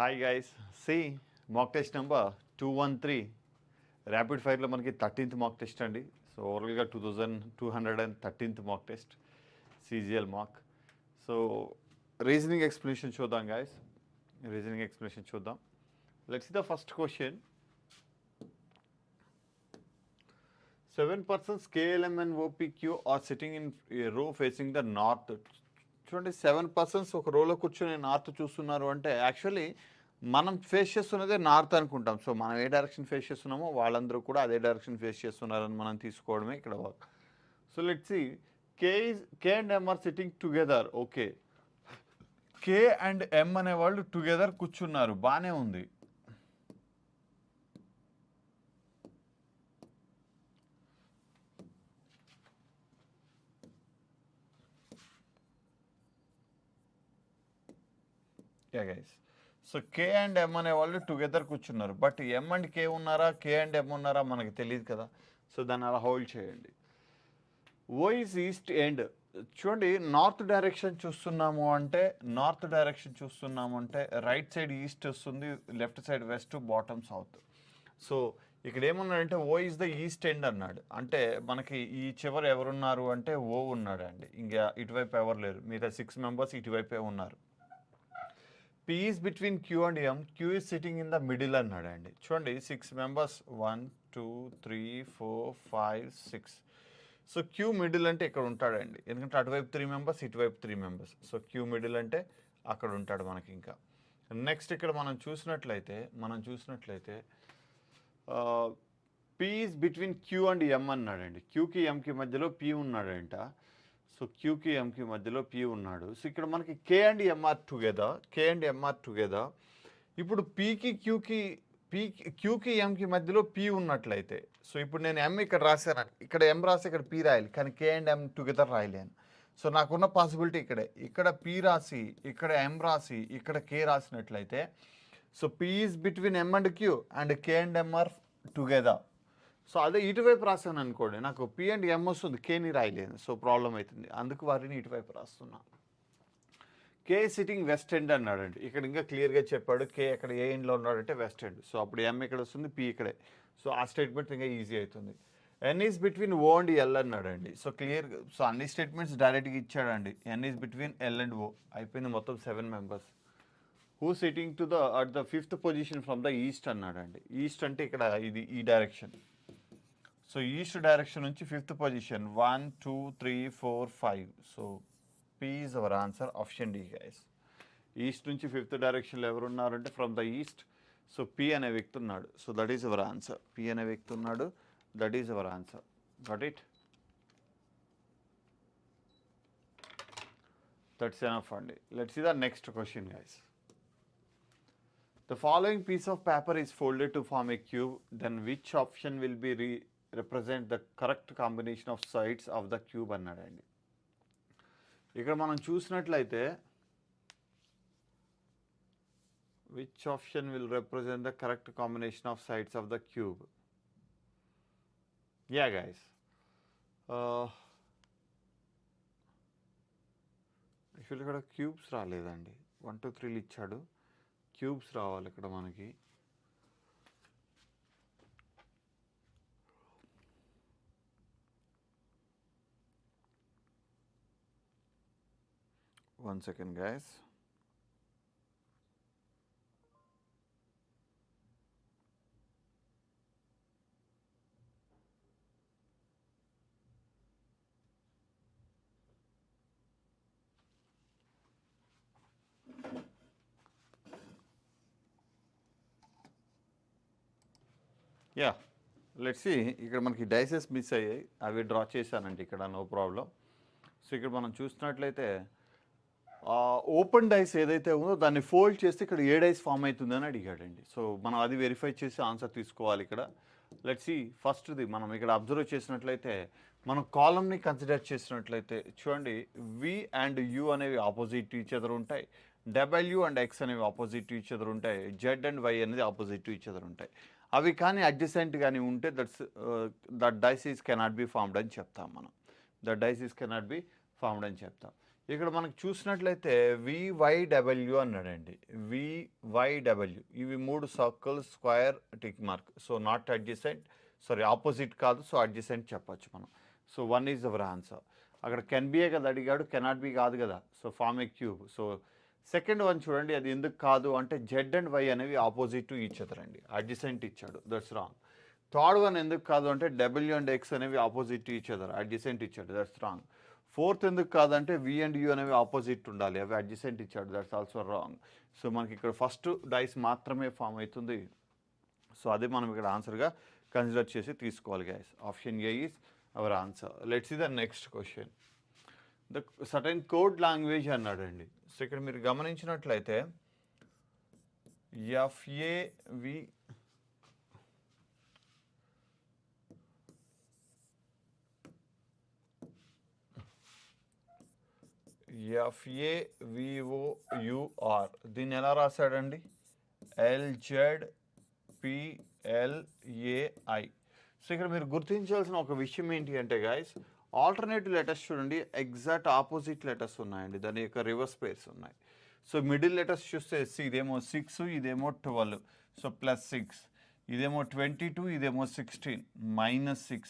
Hi guys C mock test number 213 rapid ఫైర్లో మనకి 13th mock test అండి. So ఓవరాల్గా 2213th mock test CGL mock. So reasoning explanation చూద్దాం guys. Reasoning explanation చూద్దాం. Let's see the first question. 7 persons KLM and OPQ are sitting in a row facing the north. చూడండి 7 persons ఒక రోలో కూర్చొని north చూస్తున్నారు అంటే actually మనం face చేస్తున్నదే north అనుకుంటాం. సో మనం ఏ డైరెక్షన్ ఫేస్ చేస్తున్నామో వాళ్ళందరూ కూడా అదే డైరెక్షన్ ఫేస్ చేస్తున్నారని మనం తీసుకోవడమే ఇక్కడ work. So let's see K and M R sitting together. Okay, K and ఎమ్ అనే వాళ్ళు టుగెదర్ కూర్చున్నారు, బాగానే ఉంది. Yeah guys, so K and ఎమ్ అనే వాళ్ళు టుగెదర్ కూర్చున్నారు. బట్ ఎమ్ అండ్ కే ఉన్నారా, కే అండ్ ఎమ్ ఉన్నారా మనకి తెలియదు కదా. సో దాన్ని అలా హోల్డ్ చేయండి. ఓ ఈజ్ ఈస్ట్ ఎండ్. చూడండి నార్త్ డైరెక్షన్ చూస్తున్నాము అంటే రైట్ సైడ్ ఈస్ట్ వస్తుంది, left side west, bottom south. So ఇక్కడ ఏమన్నాడంటే ఓ ఈజ్ ద ఈస్ట్ ఎండ్ అన్నాడు. అంటే మనకి ఈ చివరి ఎవరున్నారు అంటే ఓ ఉన్నాడు అండి. ఇంకా ఇటువైపు ఎవరు లేరు, మిగతా 6 members ఇటువైపే ఉన్నారు. P is between Q and M. Q is sitting in the middle అన్నాడండి. చూడండి 6 members 1 2 3 4 5 6. సో క్యూ మిడిల్ అంటే ఇక్కడ ఉంటాడండి, ఎందుకంటే అటువైపు 3 members, ఇటువైపు 3 members. సో క్యూ మిడిల్ అంటే అక్కడ ఉంటాడు మనకి. ఇంకా నెక్స్ట్ ఇక్కడ మనం చూసినట్లయితే P is between Q and M అన్నాడండి. క్యూకి ఎంకి మధ్యలో P ఉన్నాడంట. సో క్యూకి ఎంకి మధ్యలో పీ ఉన్నాడు. సో ఇక్కడ మనకి కే అండ్ ఎంఆర్ టుగెదర్. ఇప్పుడు క్యూకి ఎంకి మధ్యలో పీ ఉన్నట్లయితే, సో ఇప్పుడు నేను ఎం ఇక్కడ రాశాను, ఇక్కడ ఎం రాసి ఇక్కడ పీ రాయాలి, కానీ కే అండ్ ఎం టుగెదర్ రాయలేను. సో నాకున్న పాసిబిలిటీ ఇక్కడ పీ రాసి, ఇక్కడ ఎం రాసి, ఇక్కడ కే రాసినట్లయితే, so P is between M and Q and K and M are together. So అదే ఇటువైపు రాశాను అనుకోండి, నాకు పి అండ్ ఎం వస్తుంది, కేని రాయలేను. సో ప్రాబ్లం అవుతుంది, అందుకు వారిని ఇటువైపు రాస్తున్నా. కే సిట్టింగ్ వెస్ట్ ఎండ్ అన్నాడండి. ఇక్కడ ఇంకా క్లియర్గా చెప్పాడు, కే ఎక్కడ ఏ ఎండ్లో ఉన్నాడంటే వెస్ట్ ఎండ్. సో అప్పుడు ఎం ఇక్కడ వస్తుంది, పి ఇక్కడే. సో ఆ స్టేట్మెంట్ ఇంకా ఈజీ అవుతుంది. N is between O and L అన్నాడండి. సో క్లియర్గా, సో అన్ని స్టేట్మెంట్స్ డైరెక్ట్గా ఇచ్చాడండి. N is between L and O. అయిపోయింది, మొత్తం 7 members. Who sitting to at the 5th position from the east అన్నాడండి. ఈస్ట్ అంటే ఇక్కడ ఇది ఈ డైరెక్షన్. సో ఈస్ట్ డైరెక్షన్ నుంచి 5th position 1 2 3 4 5. So P is our answer, option D guys. East నుంచి 5th డైరెక్షన్లో ఎవరు ఉన్నారంటే from the east. So P అనే వ్యక్తి ఉన్నాడు. So that is our answer. P అనే వ్యక్తి ఉన్నాడు, that is our answer. Got it? That's enough అండి. Let's see the next question guys. The following piece of paper is folded to form a cube. Then which option will be represent the correct combination of sides of the cube అన్నాడండి. ఇక్కడ మనం చూసినట్లయితే which option will represent the correct combination of sides of the cube? Yeah guys, actually ఇక్కడ cubes రాలేదండి. 1 2 3 ఇచ్చాడు, cubes రావాలి ఇక్కడ మనకి. One second guys. Yeah, let's see. ఇక్కడ మనకి డైసెస్ మిస్ అయ్యాయి, అవి డ్రా చేశానండి ఇక్కడ, నో ప్రాబ్లం. సో ఇక్కడ మనం చూసినట్లయితే ఓపెన్ డైస్ ఏదైతే ఉందో దాన్ని ఫోల్డ్ చేస్తే ఇక్కడ ఏ డైస్ ఫామ్ అవుతుందని అడిగాడండి. సో మనం అది వెరిఫై చేసి ఆన్సర్ తీసుకోవాలి ఇక్కడ. లెట్స్ సీ ఫస్ట్ది. మనం ఇక్కడ అబ్జర్వ్ చేసినట్లయితే, మనం కాలమ్ని కన్సిడర్ చేసినట్లయితే చూడండి, వి అండ్ యూ అనేవి ఆపోజిట్ ఈచ్ అదర్ ఉంటాయి, డబ్ల్యూ అండ్ ఎక్స్ అనేవి ఆపోజిట్ ఈచ్ అదర్ ఉంటాయి, జెడ్ అండ్ వై అనేది ఆపోజిట్ ఈచ్ అదర్ ఉంటాయి. అవి కానీ అడ్జసెంట్ కానీ ఉంటే that dies is cannot be formed అని చెప్తాం మనం. That dies is cannot be formed అని చెప్తాం. ఇక్కడ మనకు చూసినట్లయితే వివైడబ్ల్యూ అన్నాడండి. వివైడబ్ల్యూ ఇవి 3 circle, square, tick mark. So not adjacent, sorry opposite కాదు, సో అడ్జసెంట్ చెప్పొచ్చు మనం. So 1 is our answer. అక్కడ కెన్ బియే కదా అడిగాడు, కెనాట్ బి కాదు కదా. So form a cube. So second one చూడండి, అది ఎందుకు కాదు అంటే జెడ్ అండ్ వై అనేవి ఆపోజిట్ టు ఈచ్ అదర్ అండి, అడ్జసెంట్ ఇచ్చాడు, దట్స్ రాంగ్. థర్డ్ వన్ ఎందుకు కాదు అంటే డబ్ల్యూ అండ్ ఎక్స్ అనేవి opposite to each other, adjacent ఇచ్చాడు, దట్స్ రాంగ్. ఫోర్త్ ఎందుకు కాదంటే వి అండ్ యూ అనేవి ఆపోజిట్ ఉండాలి, అవి అడ్జసెంట్ ఇచ్చాడు, దట్స్ ఆల్సో రాంగ్. సో మనకి ఇక్కడ ఫస్ట్ డైస్ మాత్రమే ఫామ్ అవుతుంది. సో అదే మనం ఇక్కడ ఆన్సర్గా కన్సిడర్ చేసి తీసుకోవాలి guys. Option A is our answer. Let's see the next question. The certain code language అన్నాడండి. సో ఇక్కడ మీరు గమనించినట్లయితే ఎఫ్ఏవి ఎఫ్ఏవిఓయుఆర్ దీన్ని ఎలా రాశాడండి? ఎల్జెడ్పిఎల్ఏఐ. సో ఇక్కడ మీరు గుర్తించాల్సిన ఒక విషయం ఏంటి అంటే గైస్, ఆల్టర్నేటివ్ లెటర్స్ చూడండి, ఎగ్జాక్ట్ ఆపోజిట్ లెటర్స్ ఉన్నాయండి, దాని యొక్క రివర్స్ పేర్స్ ఉన్నాయి. సో మిడిల్ లెటర్స్ చూస్తే ఇదేమో 6, ఇదేమో 12, సో +6. ఇదేమో 22, ఇదేమో 16, -6.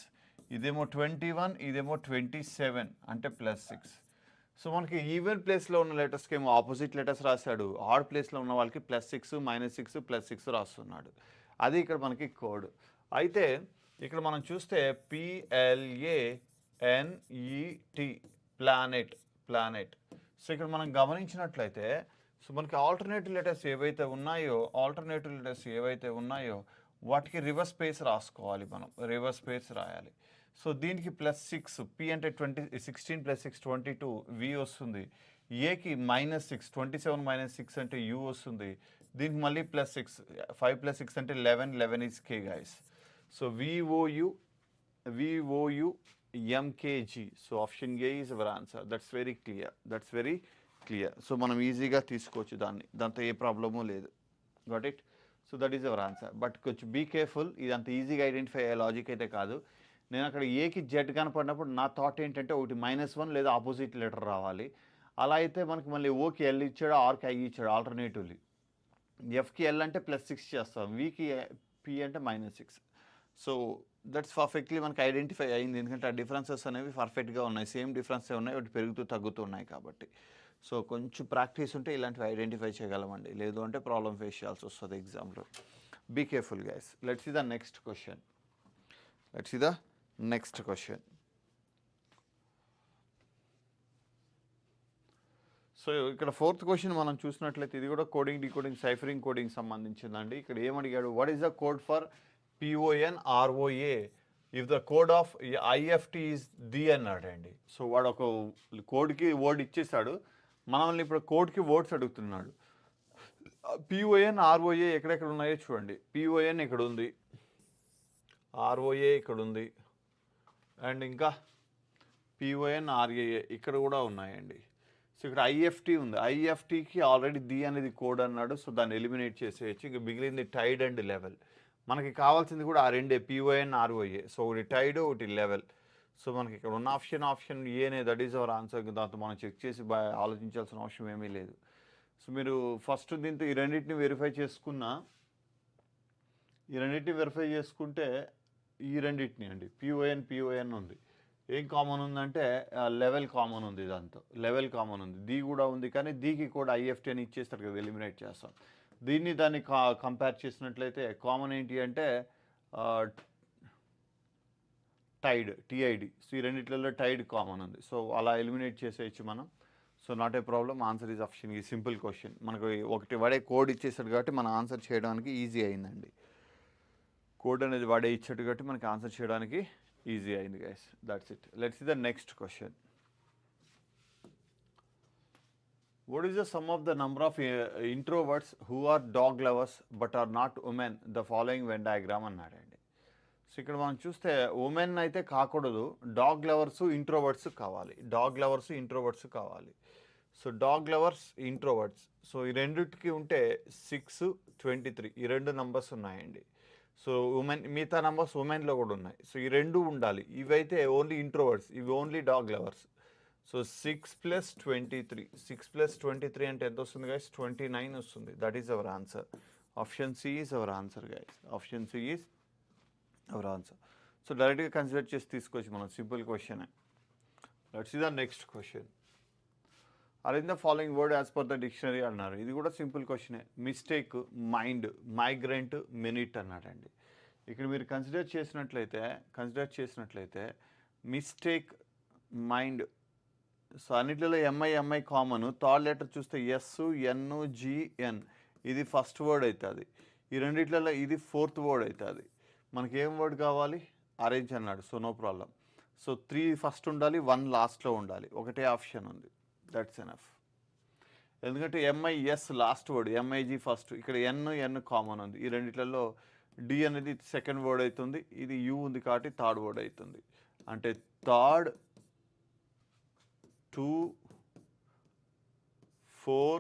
ఇదేమో 21, ఇదేమో 27, అంటే +6. సో మనకి ఈవెన్ ప్లేస్లో ఉన్న లెటర్స్కి ఏమో ఆపోజిట్ లెటర్స్ రాశాడు, ఆడ్ ప్లేస్లో ఉన్న వాళ్ళకి +6, -6, +6 రాస్తున్నాడు. అది ఇక్కడ మనకి కోడ్. అయితే ఇక్కడ మనం చూస్తే PLANET, ప్లానెట్. సో ఇక్కడ మనం గమనించినట్లయితే సో మనకి ఆల్టర్నేటివ్ లెటర్స్ ఏవైతే ఉన్నాయో వాటికి రివర్స్ స్పేస్ రాసుకోవాలి, మనం రివర్స్ స్పేస్ రాయాలి. సో దీనికి +6, P అంటే 16 + 6 22, V వస్తుంది. ఏకి -6, 27 - 6 అంటే U వస్తుంది. దీనికి మళ్ళీ +6, 5 + 6 అంటే 11 is K guys. So VOUMKG. So option A is our answer. That's very clear. So మనం ఈజీగా తీసుకోవచ్చు దాంతో ఏ ప్రాబ్లము లేదు. Got it? So that is our answer. But కొంచెం బీ కేర్ఫుల్, ఇది అంత ఈజీగా ఐడెంటిఫై అయ్యే లాజిక్ అయితే కాదు. నేను అక్కడ ఏకి జెడ్ కనపడినప్పుడు నా థాట్ ఏంటంటే ఒకటి -1 లేదా ఆపోజిట్ లెటర్ రావాలి. అలా అయితే మనకి మళ్ళీ ఓకి ఎల్ ఇచ్చాడు, ఆర్కి ఐ ఇచ్చాడు ఆల్టర్నేటివ్లీ. ఎఫ్కి ఎల్ అంటే +6 చేస్తాం, వీకి పి అంటే -6. సో దట్స్ పర్ఫెక్ట్లీ మనకి ఐడెంటిఫై అయింది, ఎందుకంటే ఆ డిఫరెన్సెస్ అనేవి పర్ఫెక్ట్గా ఉన్నాయి, సేమ్ డిఫరెన్సే ఉన్నాయి, ఒకటి పెరుగుతూ తగ్గుతూ ఉన్నాయి కాబట్టి. సో కొంచెం ప్రాక్టీస్ ఉంటే ఇలాంటివి ఐడెంటిఫై చేయగలమండి, లేదు అంటే ప్రాబ్లం ఫేస్ చేయాల్సి వస్తుంది ఎగ్జామ్లో. Be careful guys. Let's see the next question. So ఇక్కడ ఫోర్త్ క్వశ్చన్ మనం చూసినట్లయితే ఇది కూడా కోడింగ్, డీకోడింగ్, సైఫరింగ్ కోడింగ్ సంబంధించిందండి. ఇక్కడ ఏమడిగాడు, what is the code for PONROA if the code of IFT is the అన్నాడండి. సో వాడు ఒక కోడ్కి వర్డ్ ఇచ్చేసాడు, మనల్ని ఇప్పుడు కోడ్కి వర్డ్స్ అడుగుతున్నాడు. PONROA ఎక్కడెక్కడ ఉన్నాయో చూడండి. PON ఇక్కడ ఉంది, ROA ఇక్కడ ఉంది, అండ్ ఇంకా PONRAA ఇక్కడ కూడా ఉన్నాయండి. సో ఇక్కడ IFT ఉంది, IFTకి ఆల్రెడీ ది అనేది కోడ్ అన్నాడు, సో దాన్ని ఎలిమినేట్ చేసేయచ్చు. ఇంకా మిగిలింది టైడ్ అండ్ లెవెల్. మనకి కావాల్సింది కూడా ఆ రెండే, PONROA. సో ఒకటి టైడ్, ఒకటి లెవెల్. సో మనకి ఇక్కడ ఉన్న ఆప్షన్ ఏనే, దట్ ఈజ్ అవర్ ఆన్సర్. దాంతో మనం చెక్ చేసి ఆలోచించాల్సిన అవసరం ఏమీ లేదు. సో మీరు ఫస్ట్ దీంతో ఈ రెండింటిని వెరిఫై చేసుకుంటే ఈ రెండింటిని అండి, PON ఉంది. ఏం కామన్ ఉందంటే లెవెల్ కామన్ ఉంది, దాంతో లెవెల్ కామన్ ఉంది, ది కూడా ఉంది, కానీ దీకి కూడా IFT అని ఇచ్చేస్తారు కదా, ఎలిమినేట్ చేస్తాం. దాన్ని కంపేర్ చేసినట్లయితే కామన్ ఏంటి అంటే టైడ్, TID. సో ఈ రెండిట్లలో టైడ్ కామన్ ఉంది, సో అలా ఎలిమినేట్ చేసేయచ్చు మనం. So not a problem, answer is option. ఈ సింపుల్ క్వశ్చన్, మనకు ఒకటి వాడే కోడ్ ఇచ్చేసాడు కాబట్టి మన ఆన్సర్ చేయడానికి ఈజీ అయిందండి. కోడ్ అనేది వాడే ఇచ్చాడు కాబట్టి మనకి ఆన్సర్ చేయడానికి ఈజీ అయింది guys. That's it. Let's see the next question. What is the sum of the number of introverts who are dog lovers but are not women? The following Venn diagram అన్నాడండి. So ఇక్కడ మనం చూస్తే women అయితే కాకూడదు, dog lovers introverts కావాలి. So dog lovers, introverts. So ఈ రెండిటికి ఉంటే 6, 23 ఈ రెండు నంబర్స్ ఉన్నాయండి. సో ఉమెన్, మిగతా నంబర్స్ ఉమెన్లో కూడా ఉన్నాయి. సో ఈ రెండు ఉండాలి. ఇవైతే ఓన్లీ ఇంట్రోవర్ట్స్, ఇవి only dog lovers. So 6 plus 23, 6 plus 23 అంటే ఎంత వస్తుంది గైస్? 29 వస్తుంది. That is our answer. Option C is our answer guys. Option C is our answer. So డైరెక్ట్గా కన్సిడర్ చేసి తీసుకోవచ్చు మనం, simple question. Let's see the next question. Arrange the following word as per the dictionary అన్నారు. ఇది కూడా simple క్వశ్చనే. Mistake, mind, migrant, minute అన్నాడండి. ఇక్కడ మీరు కన్సిడర్ చేసినట్లయితే మిస్టేక్, మైండ్, సో అన్నిట్లలో ఎంఐ కామన్. థర్డ్ లెటర్ చూస్తే ఎస్, ఎన్, జిఎన్, ఇది ఫస్ట్ వర్డ్ అవుతుంది. ఈ రెండిట్లలో ఇది ఫోర్త్ వర్డ్ అవుతుంది. మనకి ఏం వర్డ్ కావాలి? అరేంజ్ అన్నాడు. So no problem. So 3 first ఉండాలి, 1 లాస్ట్లో ఉండాలి. ఒకటే ఆప్షన్ ఉంది. That's enough. ఎందుకంటే MIS last word, MIG first. ఇక్కడ ఎన్ కామన్ ఉంది. ఈ రెండిట్లలో డి అనేది సెకండ్ వర్డ్ అవుతుంది. ఇది యూ ఉంది కాబట్టి థర్డ్ వర్డ్ అవుతుంది. అంటే థర్డ్, 2, 4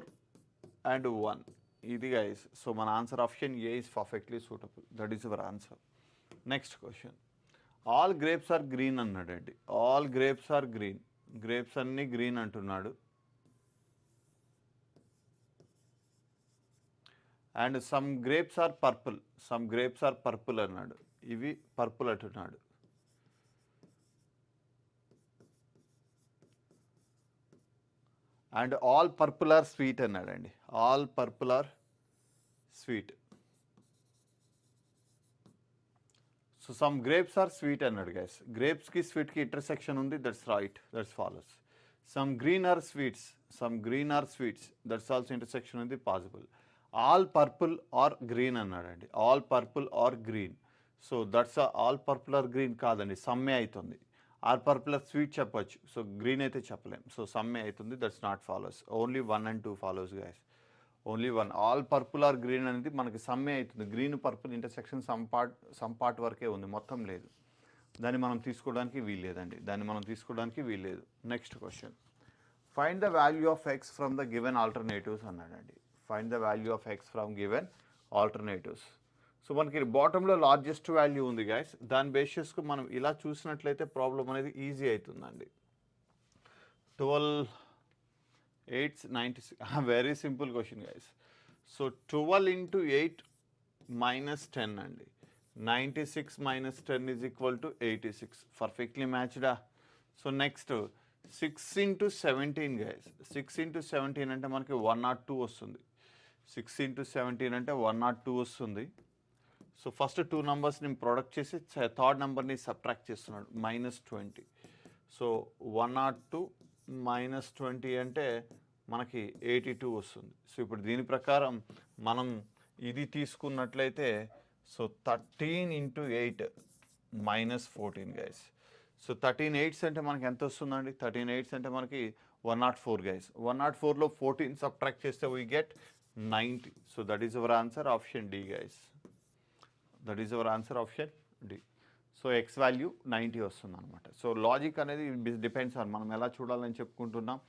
and 1. ఇది గైస్. సో మన answer option A is perfectly suitable. That is our answer. Next question. All grapes are green అన్నాడండి. All grapes are green. Grapes అన్నీ గ్రీన్ అంటున్నాడు. And some grapes are purple. Some grapes are purple అన్నాడు. ఇవి purple అంటున్నాడు. And all purple are sweet అన్నాడండి. All purple are sweet. So some grapes are sweet అన్నాడు guys. గ్రేప్స్కి స్వీట్కి intersection ఉంది. That's right. That's follows. Some green are sweets. Some green are sweets. That's also intersection ఉంది, possible. All purple are green అన్నాడండి. All purple are green. So that's all purple are green కాదండి, సమ్మే అవుతుంది. All purple are sweet చెప్పొచ్చు. So green అయితే చెప్పలేం. So సమ్మే అవుతుంది. That's not follows. Only 1 and 2 follows guys. Only 1. All purple are green అనేది మనకి సమ్మే అవుతుంది. Green purple intersection some part వరకే ఉంది, మొత్తం లేదు. దాన్ని మనం తీసుకోవడానికి వీల్లేదండి. వీల్లేదు. Next question. Find the value of X from the given alternatives అన్నాడండి. Find the value of X from given alternatives. So మనకి బాటంలో లార్జెస్ట్ వాల్యూ ఉంది గైస్. దాని బేస్ చేసుకుని మనం ఇలా చూసినట్లయితే ప్రాబ్లం అనేది ఈజీ అవుతుందండి. 12, 8, 96. Very simple question guys. So 12 into 8 minus 10 అండి. 96 minus 10 is equal to 86. Perfectly మ్యాచ్డా. So next 6 into 17 guys. 6 into 17 అంటే మనకి 102 వస్తుంది. 6 into 17 అంటే 102 వస్తుంది. సో ఫస్ట్ 2 నెంబర్స్ని ప్రొడక్ట్ చేసి థర్డ్ నెంబర్ని సబ్ట్రాక్ట్ చేస్తున్నాడు. -20. సో 102 minus 20 అంటే మనకి 82 వస్తుంది. సో ఇప్పుడు దీని ప్రకారం మనం ఇది తీసుకున్నట్లయితే so 13 into 8 minus 14 guys. So 13 8s అంటే మనకి ఎంత వస్తుందండి? 13 8s అంటే మనకి 104 గైస్. 104లో 14 సబ్ట్రాక్ట్ చేస్తే we get 90. So that is our answer option D guys. That is our answer option D. So X value 90 వస్తుంది అనమాట. సో లాజిక్ అనేది డిపెండ్స్ ఆన్ మనం ఎలా చూడాలని చెప్పుకుంటున్నాం.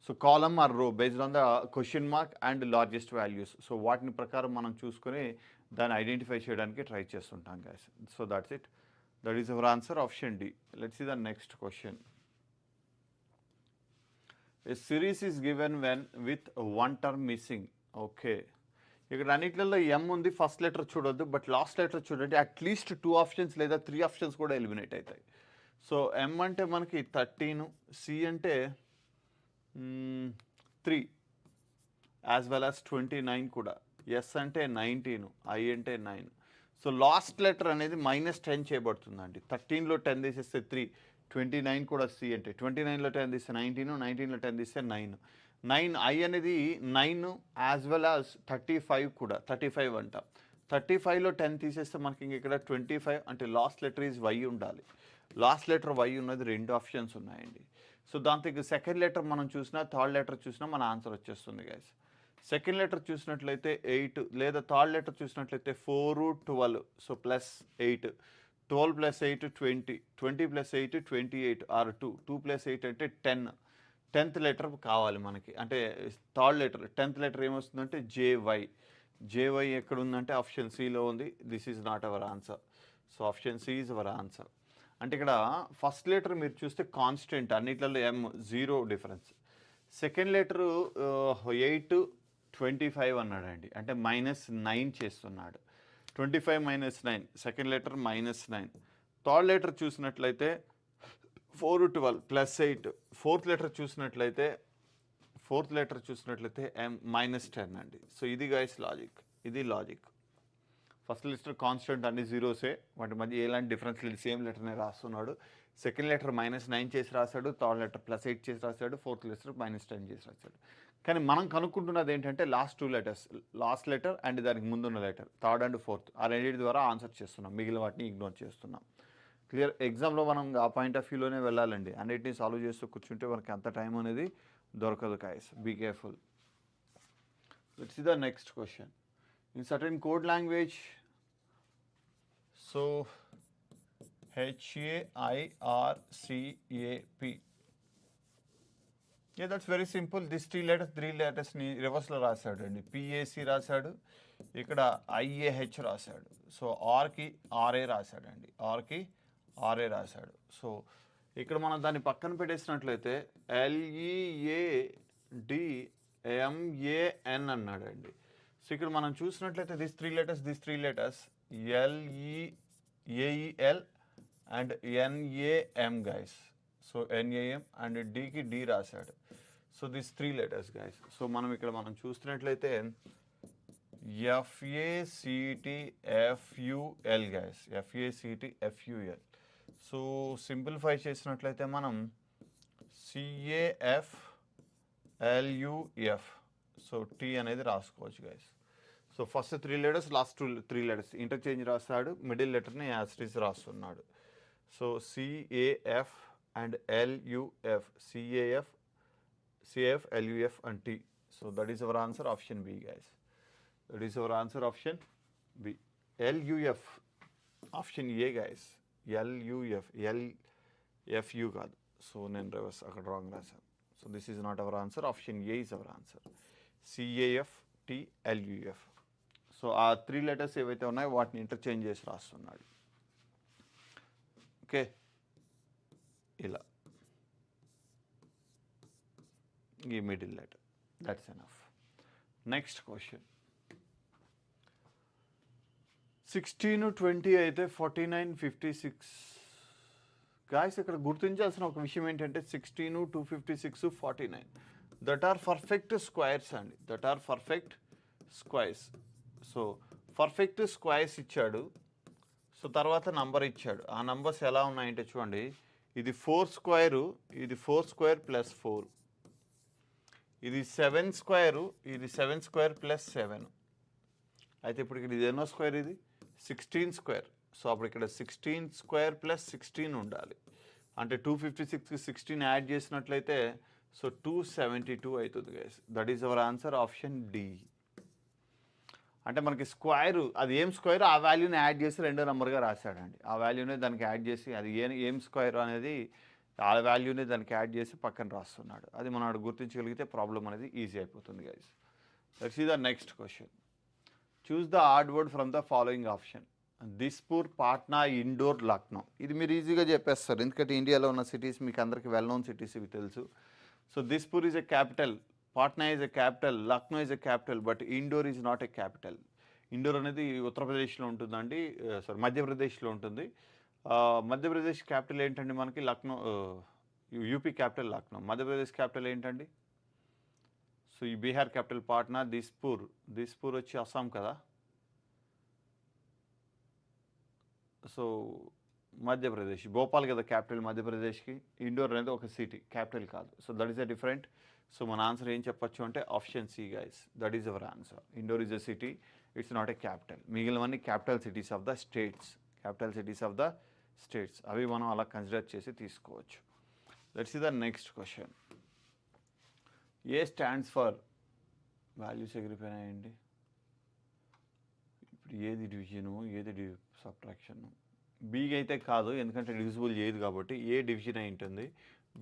So column or row based on the question mark and largest values. So వాటిని ప్రకారం మనం చూసుకొని దాన్ని ఐడెంటిఫై చేయడానికి ట్రై చేస్తుంటాం guys. So that's it. That is our answer option D. Let's see the next question. A series is given when with 1 term missing. Okay, ఇక్కడ అన్నిట్లలో M ఉంది. ఫస్ట్ లెటర్ చూడొద్దు, బట్ లాస్ట్ లెటర్ చూడండి. At least 2 options లేదా 3 options కూడా eliminate అవుతాయి. So ఎం అంటే మనకి 13, సి అంటే 3 యాజ్ వెల్ యాజ్ 29 కూడా, ఎస్ అంటే 19, ఐ అంటే 9. సో లాస్ట్ లెటర్ అనేది -10 చేయబడుతుందండి. 13లో 10 తీసేస్తే 3, 29 కూడా సి అంటే 29లో 10 తీస్తే 19, 19లో 10 తీస్తే 9. 9 ఐ అనేది 9 యాజ్ వెల్ యాజ్ 35 కూడా 35 అంట. 35లో 10 తీసేస్తే మనకి ఇక్కడ 25 అంటే లాస్ట్ లెటర్ ఈజ్ వై ఉండాలి. లాస్ట్ లెటర్ వై ఉన్నది 2 ఆప్షన్స్ ఉన్నాయండి. సో దాంతో సెకండ్ లెటర్ మనం చూసినా థర్డ్ లెటర్ చూసినా మన ఆన్సర్ వచ్చేస్తుంది గైస్. సెకండ్ లెటర్ చూసినట్లయితే 8 లేదా థర్డ్ లెటర్ చూసినట్లయితే 4, 12. సో +8, 12 + 8 20, 20 + 8 28 ఆర్ 2, 2 + 8 అంటే 10. 10th లెటర్ కావాలి మనకి. అంటే థర్డ్ లెటర్ 10th లెటర్ ఏమొస్తుందంటే జేవై. జేవై ఎక్కడ ఉందంటే ఆప్షన్ సిలో ఉంది. This is not our answer. So option C is our answer. అంటే ఇక్కడ ఫస్ట్ లెటర్ మీరు చూస్తే కాన్స్టెంట్ అన్నిట్లలో ఎం 0 డిఫరెన్స్. సెకండ్ లెటరు 8 25 అన్నాడండి, అంటే -9 చేస్తున్నాడు. 25 - 9, సెకండ్ లెటర్ -9. థర్డ్ లెటర్ చూసినట్లయితే 4 12 +8. ఫోర్త్ లెటర్ చూసినట్లయితే -10 అండి. సో ఇది గైస్ లాజిక్, ఇది లాజిక్. ఫస్ట్ లెటర్ కాన్స్టెంట్ అన్ని జీరోసే, వాటి మధ్య ఎలాంటి డిఫరెన్స్ లేదు, సేమ్ లెటర్నే రాస్తున్నాడు. సెకండ్ లెటర్ -9 చేసి రాశాడు, థర్డ్ లెటర్ +8 చేసి రాశాడు, ఫోర్త్ లెటర్ -10 చేసి రాశాడు. కానీ మనం కనుక్కుంటున్నది ఏంటంటే last 2 letters, last letter and దానికి ముందున్న లెటర్, థర్డ్ అండ్ ఫోర్త్, ఆ రెండింటి ద్వారా ఆన్సర్ చేస్తున్నాం, మిగిలిన వాటిని ఇగ్నోర్ చేస్తున్నాం. క్లియర్. ఎగ్జామ్లో మనం ఆ పాయింట్ ఆఫ్ వ్యూలోనే వెళ్ళాలండి, అన్నిటిని సాల్వ్ చేస్తూ కూర్చుంటే మనకి అంత టైం అనేది దొరకదు guys. Be careful. Let's see the next question. In certain code language, so HAIRCAP. Yeah, that's very simple. These three letters ని రివర్స్ లో రాశాడు అండి. PAC రాశాడు, ఇక్కడ IAH రాశాడు. సో ఆర్కి RA రాశాడు అండి, ఆర్కి RA రాశాడు. సో ఇక్కడ మనం దాన్ని పక్కన పెట్టేసినట్లయితే LEADMAN అన్నాడండి. సో ఇక్కడ మనం చూసినట్లయితే this three letters LEAEL and NAM guys. So NAM and Dకి D రాశాడు. So this 3 letters guys. So మనం ఇక్కడ చూస్తున్నట్లయితే FACTFUL guys, FACTFUL. So simplify చేసినట్లయితే మనం CAFLUF. సో T అనేది రాసుకోవచ్చు guys. So first 3 letters, last 3 letters interchange రాస్తాడు, మిడిల్ లెటర్ని యాస్ట్రిస్ రాస్తున్నాడు. So CAF and LUF, CAF LUF and T. So that is our answer, option B guys. That is our answer, option B. LUF, option A guys. LUF కాదు. So నేను reverse అక్కడ wrong రాశాను. So this is not our answer, option A is our answer. CAFTLUF. So ఆ 3 letters ఏవైతే ఉన్నాయో వాటిని interchange చేసి రాస్తున్నాడు. ఓకే, ఇలా ఈ middle letter, that's enough. Next question. 16 20 అయితే 49 56 గాయస్. ఇక్కడ గుర్తించాల్సిన ఒక విషయం ఏంటంటే 16 256 49 దట్ ఆర్ పర్ఫెక్ట్ స్క్వేర్స్ అండి, that are perfect squares. So perfect squares ఇచ్చాడు, సో తర్వాత నంబర్ ఇచ్చాడు. ఆ నంబర్స్ ఎలా ఉన్నాయంటే చూడండి, ఇది 4 స్క్వేరు, ఇది 4 స్క్వేర్ ప్లస్ 4, ఇది 7 స్క్వేరు, ఇది 7 స్క్వేర్ ప్లస్ 7. అయితే ఇప్పుడు ఇక్కడ ఇది ఎన్నో స్క్వేర్, ఇది 16 స్క్వేర్. సో అప్పుడు ఇక్కడ 16 స్క్వేర్ ప్లస్ 16 ఉండాలి. అంటే 256కి 16 యాడ్ చేసినట్లయితే సో 272 అవుతుంది guys. That is our answer, option D. అంటే మనకి స్క్వేర్, అది ఏం స్క్వేర్ ఆ వాల్యూని యాడ్ చేసి రెండో నెంబర్గా రాశాడండి. ఆ వాల్యూనే దానికి యాడ్ చేసి, అది ఏం స్క్వేర్ అనేది ఆ వాల్యూనే దానికి యాడ్ చేసి పక్కన రాస్తున్నాడు. అది మనం గుర్తించగలిగితే ప్రాబ్లం అనేది ఈజీ అయిపోతుంది guys. Let's see the next question. Choose the odd word from the following option. Dispur, Patna, Indore, Lucknow. ఇది మీరు ఈజీగా చెప్పేస్తారు, ఎందుకంటే ఇండియాలో ఉన్న సిటీస్ మీకు అందరికీ వెల్ నోన్ సిటీస్, ఇవి తెలుసు. So Dispur is a capital, Patna is a capital, Lucknow is a capital, but Indore is not a capital. Indore అనేది ఉత్తరప్రదేశ్లో ఉంటుందండి, సారీ మధ్యప్రదేశ్లో ఉంటుంది. మధ్యప్రదేశ్ క్యాపిటల్ ఏంటండి మనకి? Lucknow. UP capital Lucknow. Madhya Pradesh capital ఏంటండి? సో ఈ బీహార్ క్యాపిటల్ పాట్నా. దిస్పూర్ వచ్చి అస్సాం కదా. సో మధ్యప్రదేశ్, భోపాల్ కదా క్యాపిటల్ మధ్యప్రదేశ్కి. ఇండోర్ అనేది ఒక సిటీ, క్యాపిటల్ కాదు. So that is a different. So మన ఆన్సర్ ఏం చెప్పచ్చు అంటే option C guys, that is our answer. Indore is a city, it's not a capital. మిగిలినవన్నీ capital cities of the states, capital cities of the states. అవి మనం అలా consider చేసి తీసుకోవచ్చు. Let's see the next question. A stands for, values ఎగిరిపోయినాయండి. ఇప్పుడు ఏది division, ఏది సబ్ట్రాక్షను? బి అయితే కాదు, ఎందుకంటే డివిజిబుల్ ఏది కాబట్టి. ఏ డివిజన్ అయి ఉంటుంది,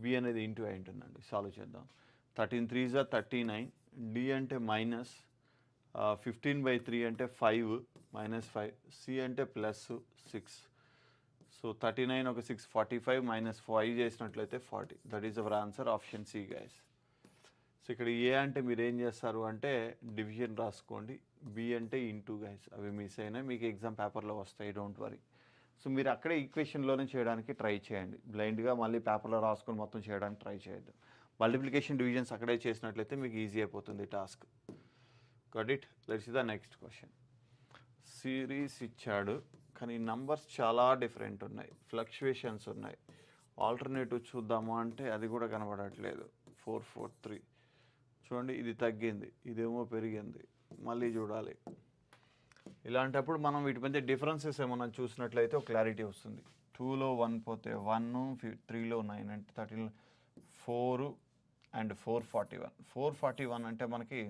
బి అనేది ఇంటూ అయి ఉంటుందండి. సాల్వ్ చేద్దాం. 13 3 = 39. డి అంటే మైనస్, 15/3 అంటే 5 -5. సి అంటే +6. సో సో 39 ఒక 6 45 మైనస్ 5 చేసినట్లయితే 40. That is our answer option C guys. So ఇక్కడ ఏ అంటే మీరు ఏం చేస్తారు అంటే డివిజన్ రాసుకోండి, బి అంటే ఇంటూ గైస్. అవి మిస్ అయినా మీకు ఎగ్జామ్ పేపర్లో వస్తాయి, డోంట్ వరీ. సో మీరు అక్కడే ఈక్వేషన్లోనే చేయడానికి ట్రై చేయండి, బ్లైండ్గా మళ్ళీ పేపర్లో రాసుకొని మొత్తం చేయడానికి ట్రై చేయొద్దు. మల్టిప్లికేషన్ డివిజన్స్ అక్కడే చేసినట్లయితే మీకు ఈజీ అయిపోతుంది task. Got it. Let's see the next question. Series ఇచ్చాడు కానీ నంబర్స్ చాలా డిఫరెంట్ ఉన్నాయి, ఫ్లక్చువేషన్స్ ఉన్నాయి. ఆల్టర్నేటివ్ చూద్దాము అంటే అది కూడా కనబడట్లేదు. 4 4 3 చూడండి, ఇది తగ్గింది, ఇదేమో పెరిగింది, మళ్ళీ చూడాలి. ఇలాంటప్పుడు మనం వీటి మధ్య డిఫరెన్సెస్ ఏమన్నా చూసినట్లయితే ఒక క్లారిటీ వస్తుంది. 2లో 1 పోతే 1, 3లో 9 అంటే 13, 4 అండ్ 441. 441 అంటే మనకి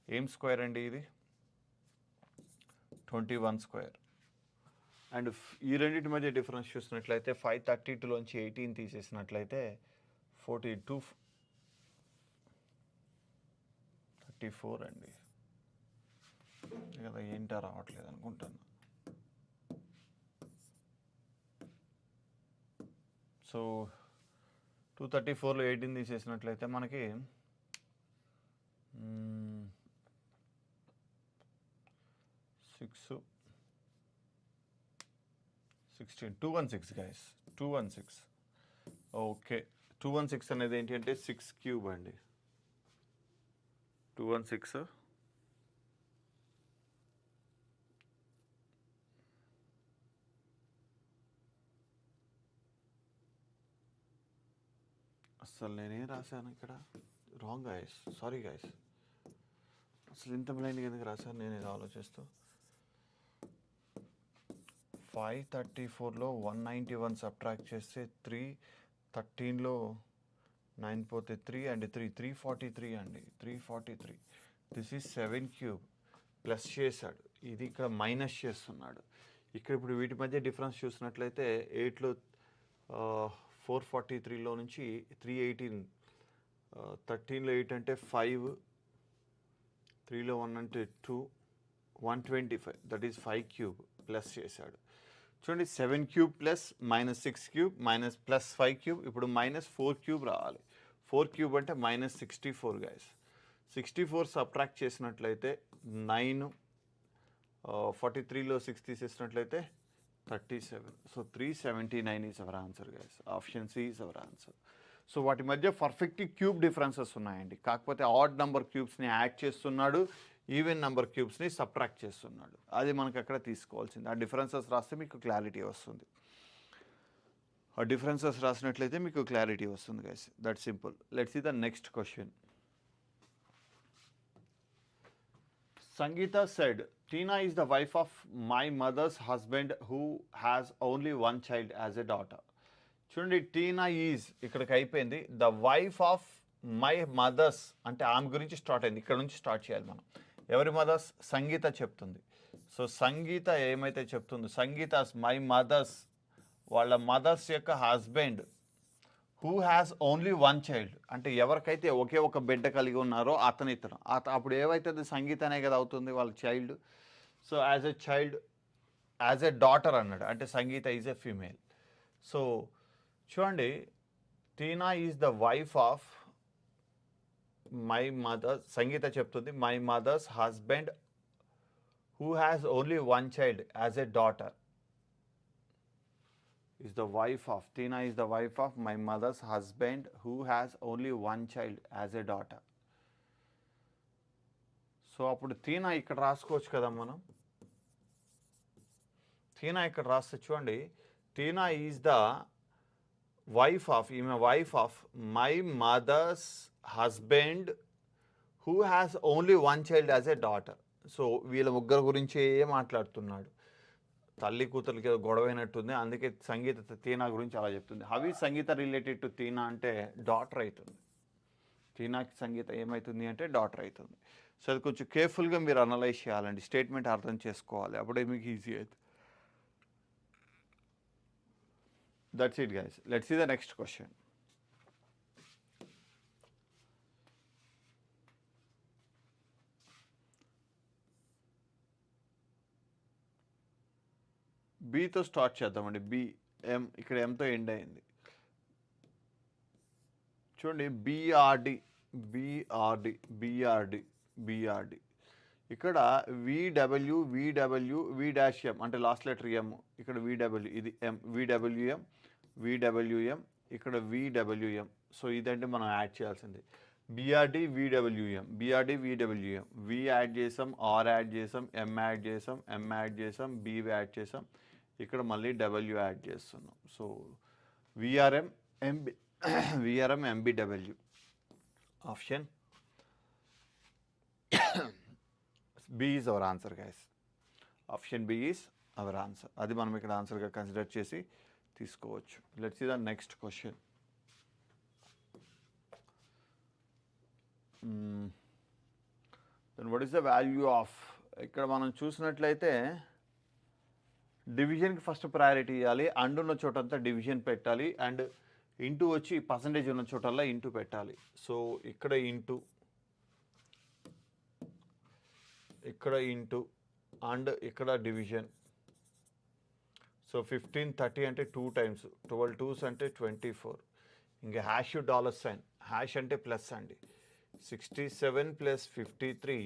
ఏం స్క్వేర్ అండి, ఇది 21 స్క్వేర్. అండ్ ఈ రెండింటి మధ్య డిఫరెన్స్ చూసినట్లయితే 532లోంచి 18 తీసేసినట్లయితే 42 34 అండి కదా. ఏంటో రావట్లేదు అనుకుంటాను. సో 234లో 18 తీసేసినట్లయితే మనకి 6 16 216 గైస్, 216. ఓకే, 216 అనేది ఏంటి అంటే 6 క్యూబ్ అండి. 216 అసలు నేనేం రాశాను ఇక్కడ, రాంగ్ గైస్, సారీ గైస్. అసలు ఇంత బ్లైండ్గా ఎందుకు రాశాను నేను ఇది ఆలోచిస్తూ. 534లో 191 సబ్ట్రాక్ట్ చేస్తే 3, 13లో 9 పోతే 3 అండ్ 343 అండి, 343. This is 7 cube. ప్లస్ చేశాడు, ఇది ఇక్కడ మైనస్ చేస్తున్నాడు. ఇక్కడ ఇప్పుడు వీటి మధ్య డిఫరెన్స్ చూసినట్లయితే 8లో 443లో నుంచి 318, 13లో 8 అంటే 5, 3లో 1 అంటే 2, 125. That is 5 cube. ప్లస్ చేశాడు చూడండి, 7 cube plus minus 6 cube minus plus 5 cube. ఇప్పుడు మైనస్ 4 క్యూబ్ రావాలి. 4 క్యూబ్ అంటే మైనస్ 64 గైస్. 64 సబ్ట్రాక్ట్ చేసినట్లయితే 9, 43లో 6 తీసేసినట్లయితే 37. So 379 is our answer guys. Option C is our answer. So వాటి మధ్య పర్ఫెక్ట్ క్యూబ్ డిఫరెన్సెస్ ఉన్నాయండి, కాకపోతే ఆడ్ నెంబర్ క్యూబ్స్ని యాడ్ చేస్తున్నాడు, ఈవెన్ నెంబర్ క్యూబ్స్ని సబ్ట్రాక్ట్ చేస్తున్నాడు. అది మనకు అక్కడ తీసుకోవాల్సింది. ఆ డిఫరెన్సెస్ రాస్తే మీకు క్లారిటీ వస్తుంది. ఆ డిఫరెన్సెస్ రాసినట్లయితే మీకు క్లారిటీ వస్తుంది guys. That simple. Let's see the next question. Sangeeta said, Tina is the wife of my mother's husband who has only one child as a daughter. చూడండి, టీనా ఈజ్ ఇక్కడికి అయిపోయింది. The wife of my mother's అంటే ఆమె గురించి start అయింది. ఇక్కడ నుంచి start చేయాలి మనం. ఎవరి మదర్స్? సంగీత చెప్తుంది. సో సంగీత ఏమైతే చెప్తుందో, సంగీత మై మదర్స్, వాళ్ళ మదర్స్ యొక్క husband, who has only one child అంటే ఎవరికైతే ఒకే ఒక బిడ్డ కలిగి ఉన్నారో అతను ఇతను. అప్పుడు ఏవైతుంది, సంగీతనే కదా అవుతుంది వాళ్ళ child. So as a child, as a daughter అన్నాడు అంటే Sangeeta is a female. So చూడండి, Tina is the wife of my mother. Sangeeta చెప్తుంది my mother's husband who has only one child as a daughter is the wife of, Tina is the wife of my mother's husband who has only one child as a daughter. So అప్పుడు తీనా ఇక్కడ రాసుకోవచ్చు కదా మనం. తీనా ఇక్కడ రాస్తే చూడండి, Tina is the wife of, ఈమె wife of my mother's husband who has only one child as a daughter. So వీళ్ళ ముగ్గురు గురించే మాట్లాడుతున్నాడు. తల్లి కూతురికి గొడవైనట్టుంది, అందుకే సంగీత తీనా గురించి అలా చెప్తుంది. How is Sangeeta related to Tina అంటే డాటర్ అవుతుంది. తీనాకి సంగీత ఏమవుతుంది అంటే డాటర్ అవుతుంది. సో అది కొంచెం కేర్ఫుల్గా మీరు అనలైజ్ చేయాలండి, స్టేట్మెంట్ అర్థం చేసుకోవాలి, అప్పుడే మీకు ఈజీ అవుతుంది. That's it guys. Let's see the next question. బీతో స్టార్ట్ చేద్దామండి. బి ఎం ఇక్కడ ఎంతో ఎండ్ అయింది. చూడండి బీఆర్డి బీఆర్డి బీఆర్డి బీఆర్డి ఇక్కడ విడబ్ల్యూ విడబ్ల్యూ వి డాష్ ఎం అంటే లాస్ట్ లెటర్ ఎం, ఇక్కడ విడబ్ల్యూ ఇది ఎం, విడబ్ల్యూఎం విడబ్ల్యూఎం ఇక్కడ విడబ్ల్యూఎం. సో ఇదంటే మనం యాడ్ చేయాల్సింది BRD VWM BRD VWM. V add చేసాం, ఆర్ యాడ్ చేసాం, ఎం యాడ్ చేసాం, ఎం యాడ్ చేసాం, బి యాడ్ చేసాం, ఇక్కడ మళ్ళీ డబ్ల్యూ యాడ్ చేస్తున్నాం. So VRM MB VRM MBW. Option B is our answer guys. Option B is our answer. అది మనం ఇక్కడ ఆన్సర్గా కన్సిడర్ చేసి తీసుకోవచ్చు. Let's see the next question. Then what is the value of, ఇక్కడ మనం చూసినట్లయితే డివిజన్కి ఫస్ట్ ప్రయారిటీ ఇవ్వాలి. అండ్ ఉన్న చోటంతా డివిజన్ పెట్టాలి, అండ్ ఇంటూ వచ్చి పర్సంటేజ్ ఉన్న చోటల్లా ఇంటూ పెట్టాలి. సో ఇక్కడ ఇంటూ, ఇక్కడ ఇంటూ, అండ్ ఇక్కడ డివిజన్. సో 15 30 అంటే 2 టైమ్స్, 12 2s అంటే 24. ఇంకా హ్యాష్ డాలర్ సైన్, హ్యాష్ అంటే ప్లస్ అండి. 67 plus 53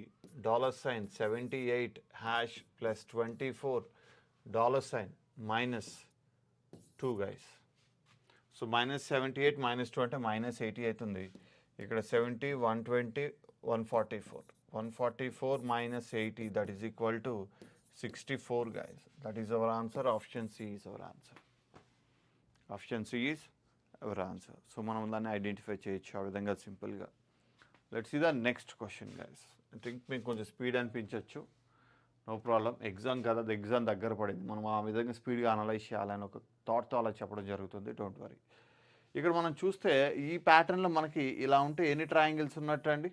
dollar sign 78 hash plus 24 dollar sign minus 2 guys. So -78 -2 అంటే -80 అవుతుంది. ఇక్కడ 70 120 144 144 -80 that is equal to 64 guys. That is our answer. Option C is our answer. Option C is our answer. So మనం దాన్ని identify చేయొచ్చు ఆ విధంగా సింపుల్గా. Let's see the next question guys. I think మీకు కొంచెం స్పీడ్ అనిపించవచ్చు, నో ప్రాబ్లం. ఎగ్జామ్ కదా, ఎగ్జామ్ దగ్గర పడింది, మనం ఆ విధంగా స్పీడ్గా అనలైజ్ చేయాలని ఒక థాట్తో అలా చెప్పడం జరుగుతుంది. Don't worry. ఇక్కడ మనం చూస్తే ఈ ప్యాటర్న్లో మనకి ఇలా ఉంటే ఎన్ని ట్రయాంగిల్స్ ఉన్నట్టు అండి?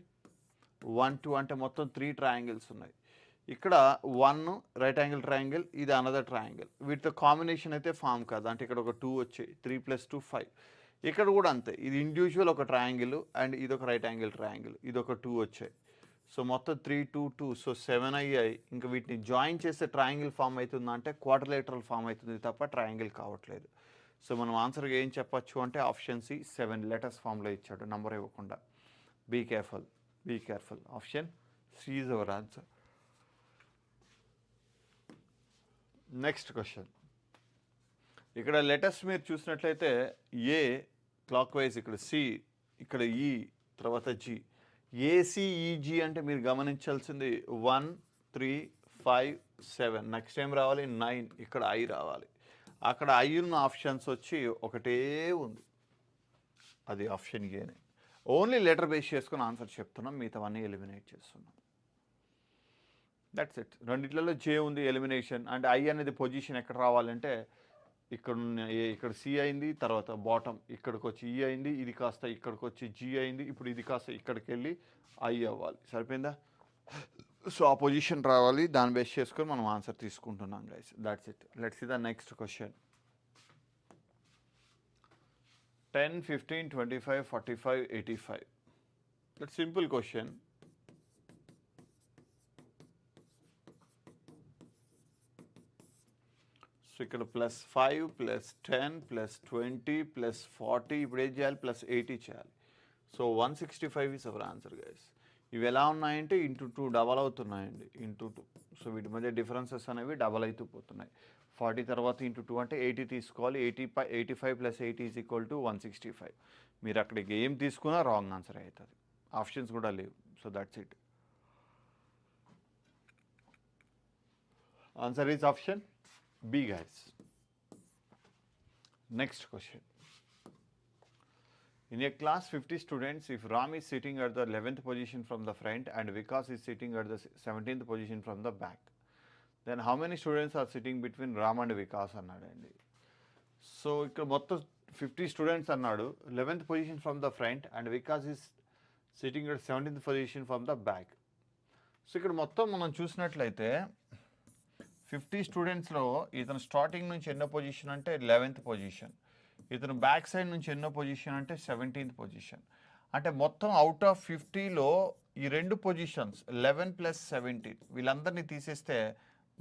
1 2 అంటే మొత్తం 3 ట్రయాంగిల్స్ ఉన్నాయి. ఇక్కడ 1 రైట్ యాంగిల్ ట్రయాంగిల్, ఇది అనదర్ ట్రయాంగిల్. వీటితో కాంబినేషన్ అయితే ఫామ్ కాదు, అంటే ఇక్కడ ఒక 2 వచ్చాయి, 3 + 2 5. ఇక్కడ కూడా అంతే, ఇది ఇండివిజువల్ ఒక ట్రయాంగిల్ అండ్ ఇది ఒక రైట్ యాంగిల్ ట్రయాంగిల్, ఇది ఒక 2 వచ్చాయి. సో మొత్తం 3 2 2, సో 7 అయ్యాయి. ఇంకా వీటిని జాయిన్ చేస్తే ట్రయాంగిల్ ఫామ్ అవుతుందా అంటే క్వాడ్రిలేటరల్ ఫామ్ అవుతుంది తప్ప ట్రయాంగిల్ కావట్లేదు. సో మనం ఆన్సర్గా ఏం చెప్పచ్చు అంటే ఆప్షన్ సి 7 లెటర్స్ ఫామ్లో ఇచ్చాడు, నంబర్ ఇవ్వకుండా. Be careful, be careful. Option C is our answer. Next question. ఇక్కడ లెటర్స్ మీరు చూసినట్లయితే ఏ క్లాక్ వైజ్, ఇక్కడ సి, ఇక్కడ ఈ, తర్వాత జి. ఏసీఈజీ అంటే మీరు గమనించాల్సింది 1 3 5 7. నెక్స్ట్ టైం రావాలి 9, ఇక్కడ ఐ రావాలి. అక్కడ ఐ ఉన్న ఆప్షన్స్ వచ్చి ఒకటే ఉంది, అది ఆప్షన్ ఏనే. ఓన్లీ లెటర్ బేస్ చేసుకుని ఆన్సర్ చెప్తున్నాం, మిగతావన్నీ ఎలిమినేట్ చేస్తున్నాం. That's it. రెండిట్లలో జే ఉంది ఎలిమినేషన్, అండ్ ఐ అనేది పొజిషన్ ఎక్కడ రావాలంటే ఇక్కడ ఇక్కడ సి అయింది, తర్వాత బాటమ్ ఇక్కడికి వచ్చి ఈ అయింది, ఇది కాస్త ఇక్కడికి వచ్చి జీ అయింది, ఇప్పుడు ఇది కాస్త ఇక్కడికి వెళ్ళి ఐ అవ్వాలి. సరిపోయిందా? సో ఆ పొజిషన్ రావాలి, దాన్ని బేస్ చేసుకొని మనం ఆన్సర్ తీసుకుంటున్నాం guys. That's it. Let's see the next question. 10 15 25 45 85. That's simple question. So ఇక్కడ +5 +10 +20 +40, ఇప్పుడు ఏం చేయాలి? +80 చేయాలి. So 165 is our answer guys. ఇవి ఎలా ఉన్నాయంటే ఇంటూ 2 డబల్ అవుతున్నాయండి, ఇంటూ 2. సో వీటి మధ్య డిఫరెన్సెస్ అనేవి డబల్ అవుతూ పోతున్నాయి. 40 తర్వాత ఇంటూ 2 అంటే 80 తీసుకోవాలి. 85 + 80 ఈజ్ ఈక్వల్ టు 165. మీరు అక్కడికి ఏం తీసుకున్నా రాంగ్ ఆన్సర్ అవుతుంది, ఆప్షన్స్ కూడా లేవు. So that's it. Answer is option B guys. Next question. In a class 50 students, if Ram is sitting at the 11th position from the front and Vikas is sitting at the 17th position from the back, then how many students are sitting between Ram and Vikas అన్నాడండి. So ఇక్కడ మొత్తం 50 students అన్నాడు, 11th position from the front and Vikas is sitting at 17th position from the back. So ఇక్కడ మొత్తం మనం చూసినట్లయితే 50 స్టూడెంట్స్లో ఇతను starting నుంచి ఎన్నో పొజిషన్ అంటే 11th పొజిషన్, ఇతను బ్యాక్ సైడ్ నుంచి ఎన్నో పొజిషన్ అంటే 17th పొజిషన్. అంటే మొత్తం అవుట్ ఆఫ్ 50లో ఈ 2 పొజిషన్స్ 11 + 17 వీళ్ళందరినీ తీసేస్తే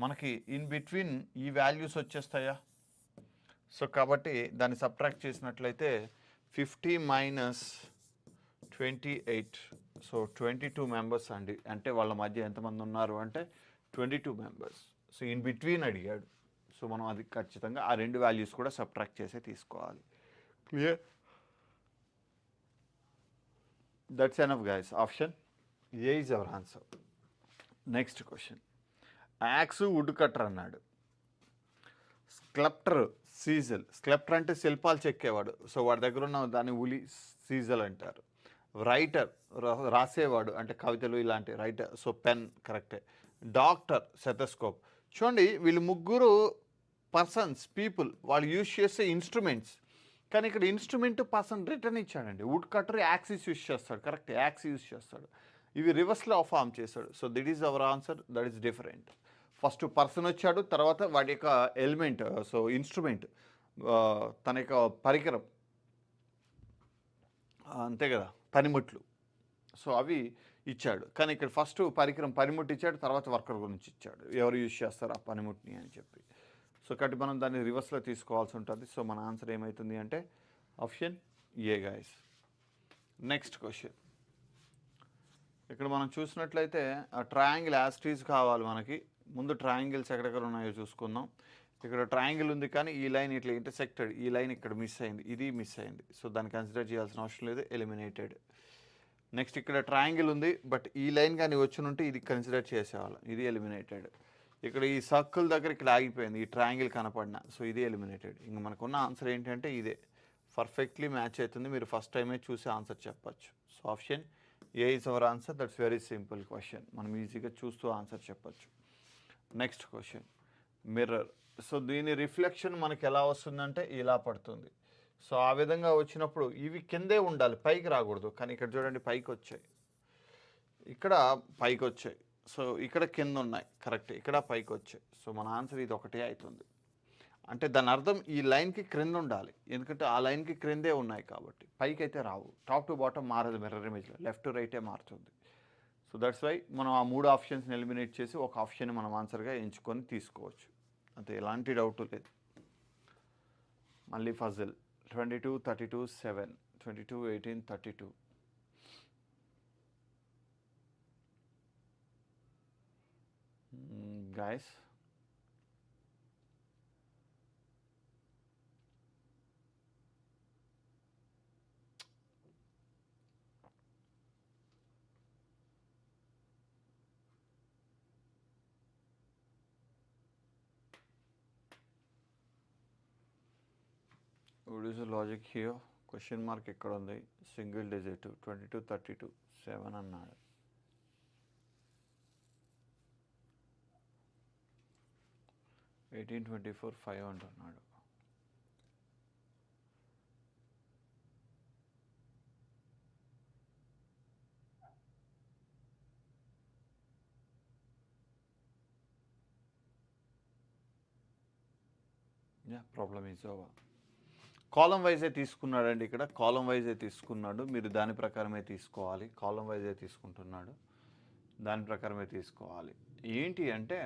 మనకి ఇన్ బిట్వీన్ ఈ వాల్యూస్ వచ్చేస్తాయా? సో కాబట్టి దాన్ని సబ్ట్రాక్ట్ చేసినట్లయితే 50 మైనస్ 28, సో 22 మెంబర్స్ అండి. అంటే వాళ్ళ మధ్య ఎంతమంది ఉన్నారు అంటే 22 మెంబర్స్. సో ఇన్ బిట్వీన్ అడిగాడు. సో మనం అది ఖచ్చితంగా ఆ రెండు వాల్యూస్ కూడా సబ్ట్రాక్ట్ చేసే తీసుకోవాలి. Clear? That's enough guys. Option A is our answer. Next question. Axe wood cutter అన్నాడు. స్క్లప్టర్ సీజల్. స్క్లప్టర్ అంటే శిల్పాలు చెక్కేవాడు. సో వాడి దగ్గర ఉన్న దాన్ని ఉలి సీజల్ అంటారు. రైటర్ రాసేవాడు అంటే కవితలు ఇలాంటి రైటర్, సో పెన్ కరెక్టే. Doctor stethoscope. చూడండి వీళ్ళు ముగ్గురు పర్సన్స్, పీపుల్, వాళ్ళు యూజ్ చేసే ఇన్స్ట్రుమెంట్స్. కానీ ఇక్కడ ఇన్స్ట్రుమెంట్ పర్సన్ రిటర్న్ ఇచ్చాడండి. వుడ్ కట్టర్ యాక్సిస్ యూజ్ చేస్తాడు, కరెక్ట్, యాక్స్ యూజ్ చేస్తాడు. ఇవి రివర్స్లో ఫామ్ చేశాడు. So that is our answer. That is different. First person వచ్చాడు, తర్వాత వాడి యొక్క ఎలిమెంట్, సో ఇన్స్ట్రుమెంట్, తన యొక్క పరికరం, అంతే కదా, పనిముట్లు. సో అవి ఇచ్చాడు. కానీ ఇక్కడ ఫస్ట్ పరికరం పనిముట్టు ఇచ్చాడు, తర్వాత వర్కర్ గురించి ఇచ్చాడు, ఎవరు యూజ్ చేస్తారు ఆ పనిముట్ని అని చెప్పి. సో కాబట్టి మనం దాన్ని రివర్స్లో తీసుకోవాల్సి ఉంటుంది. సో మన ఆన్సర్ ఏమవుతుంది అంటే option A guys. Next question. ఇక్కడ మనం చూసినట్లయితే ట్రయాంగిల్ యాస్టీజ్ కావాలి మనకి. ముందు ట్రయాంగిల్స్ ఎక్కడెక్కడ ఉన్నాయో చూసుకుందాం. ఇక్కడ ట్రయాంగిల్ ఉంది కానీ ఈ లైన్ ఇట్లా ఇంటర్సెక్టెడ్, ఈ లైన్ ఇక్కడ మిస్ అయింది, ఇది మిస్ అయింది. సో దాన్ని కన్సిడర్ చేయాల్సిన అవసరం లేదు, ఎలిమినేటెడ్. నెక్స్ట్ ఇక్కడ ట్రయాంగిల్ ఉంది, బట్ ఈ లైన్ కానీ వచ్చునుంటే ఇది కన్సిడర్ చేసేవాళ్ళం, ఇది ఎలిమినేటెడ్. ఇక్కడ ఈ సర్కిల్ దగ్గర ఇక్కడ ఆగిపోయింది, ఈ ట్రయాంగిల్ కనపడిన, సో ఇది ఎలిమినేటెడ్. ఇంక మనకున్న ఆన్సర్ ఏంటంటే ఇదే పర్ఫెక్ట్లీ మ్యాచ్ అవుతుంది. మీరు ఫస్ట్ టైమే చూసి ఆన్సర్ చెప్పచ్చు. So option A is our answer. That's very simple question. మనం ఈజీగా చూస్తూ ఆన్సర్ చెప్పచ్చు. Next question. మిర్రర్. సో దీని రిఫ్లెక్షన్ మనకి ఎలా వస్తుందంటే ఇలా పడుతుంది. సో ఆ విధంగా వచ్చినప్పుడు ఇవి కిందే ఉండాలి, పైకి రాకూడదు. కానీ ఇక్కడ చూడండి పైకి వచ్చాయి, ఇక్కడ పైకి వచ్చాయి, సో ఇక్కడ కింద ఉన్నాయి, కరెక్ట్, ఇక్కడ పైకి వచ్చాయి. సో మన ఆన్సర్ ఇది ఒకటే అవుతుంది. అంటే దాని అర్థం ఈ లైన్కి క్రింద ఉండాలి, ఎందుకంటే ఆ లైన్కి క్రిందే ఉన్నాయి కాబట్టి. పైకి అయితే రావు, టాప్ టు బాటమ్ మారదు మిర్రర్ ఇమేజ్లో, లెఫ్ట్ టు రైటే మారుతుంది. సో దట్స్ వై మనం ఆ మూడు ఆప్షన్స్ని ఎలిమినేట్ చేసి ఒక ఆప్షన్ మనం ఆన్సర్గా ఎంచుకొని తీసుకోవచ్చు. అంతే, ఎలాంటి డౌట్ లేదు. మళ్ళీ Fazil. 22, 32, 7, 22, 18, 32. Guys, what is the logic here? Question mark ఎక్కడ ఉంది? సింగిల్ డిజిట్ 22, 32, 7 అన్నాడు. ఎయిటీన్ 24, 5 అంటున్నాడు. Problem is over. కాలం వైజే తీసుకున్నాడండి. ఇక్కడ కాలం వైజే తీసుకున్నాడు, మీరు దాని ప్రకారమే తీసుకోవాలి. కాలం వైజే తీసుకుంటున్నాడు, దాని ప్రకారమే తీసుకోవాలి. ఏంటి అంటే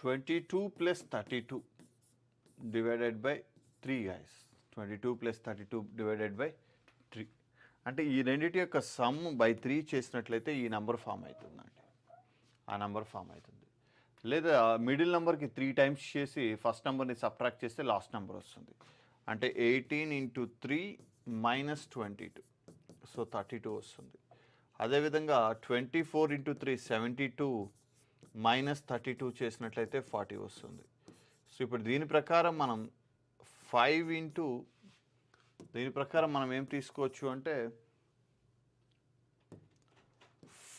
22 + 32 divided by 3 guys. 22 + 32 divided by 3 అంటే ఈ రెండింటి యొక్క సమ్ బై 3 చేసినట్లయితే ఈ నెంబర్ ఫామ్ అవుతుందండి, ఆ నెంబర్ ఫామ్ అవుతుంది. లేదా మిడిల్ నెంబర్కి 3 టైమ్స్ చేసి ఫస్ట్ నెంబర్ని సబ్ట్రాక్ట్ చేస్తే లాస్ట్ నెంబర్ వస్తుంది. అంటే 18 × 3 - 22, సో 32 వస్తుంది. అదేవిధంగా 24 × 3 72 - 32 చేసినట్లయితే 40 వస్తుంది. సో ఇప్పుడు దీని ప్రకారం మనం 5 దీని ప్రకారం మనం ఏం తీసుకోవచ్చు అంటే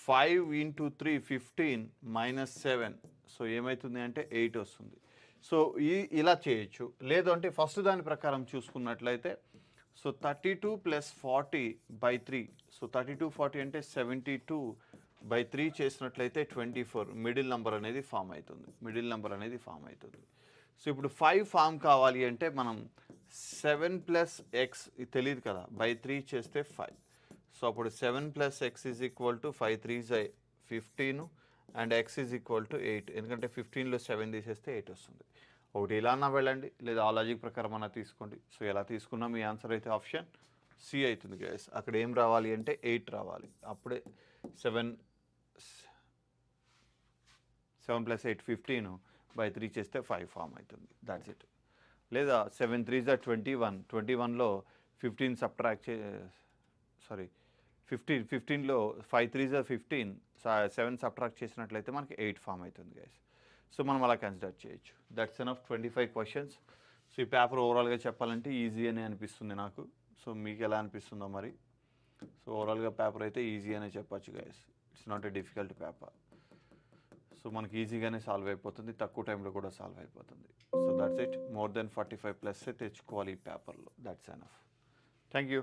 5 × 3 15 - 7, సో ఏమవుతుంది అంటే 8 వస్తుంది. సో ఇలా చేయొచ్చు. లేదు అంటే ఫస్ట్ దాని ప్రకారం చూసుకున్నట్లయితే సో 32 + 40/3, సో 32, 40 అంటే 72/3 చేసినట్లయితే 24 మిడిల్ నెంబర్ అనేది ఫామ్ అవుతుంది. సో ఇప్పుడు 5 ఫామ్ కావాలి అంటే మనం 7 ప్లస్ ఎక్స్ తెలియదు కదా, బై 3 చేస్తే 5. సో అప్పుడు 7 plus X is equal to 5 3 15 and X is equal to 8. ఎందుకంటే 15లో 7 తీసేస్తే 8 వస్తుంది. ఒకటి ఇలా అన్నా వెళ్ళండి, లేదా ఆ లాజిక్ ప్రకారం అన్నా తీసుకోండి. సో ఎలా తీసుకున్నా మీ ఆన్సర్ అయితే ఆప్షన్ సి అవుతుంది గైస్. అక్కడ ఏం రావాలి అంటే 8 రావాలి. అప్పుడే 7 ప్లస్ 8 15 బై 3 చేస్తే 5 ఫామ్ అవుతుంది. That's it. లేదా 7 3 21, 21లో 15 సబ్ట్రాక్ట్ 15లో 5 3 15, 7 సబ్ట్రాక్ట్ చేసినట్లయితే మనకి 8 ఫామ్ అవుతుంది గైస్. సో మనం అలా కన్సిడర్ చేయొచ్చు. That's enough 25 questions. సో ఈ పేపర్ ఓవరాల్గా చెప్పాలంటే ఈజీ అనే అనిపిస్తుంది నాకు. సో మీకు ఎలా అనిపిస్తుందో మరి. సో ఓవరాల్గా పేపర్ అయితే ఈజీ అనే చెప్పొచ్చు guys. It's not a difficult paper. So మనకి ఈజీగానే సాల్వ్ అయిపోతుంది, తక్కువ టైంలో కూడా సాల్వ్ అయిపోతుంది. So that's it. More than 45 plus తెచ్చుకోవాలి ఈ పేపర్లో. That's enough. Thank you.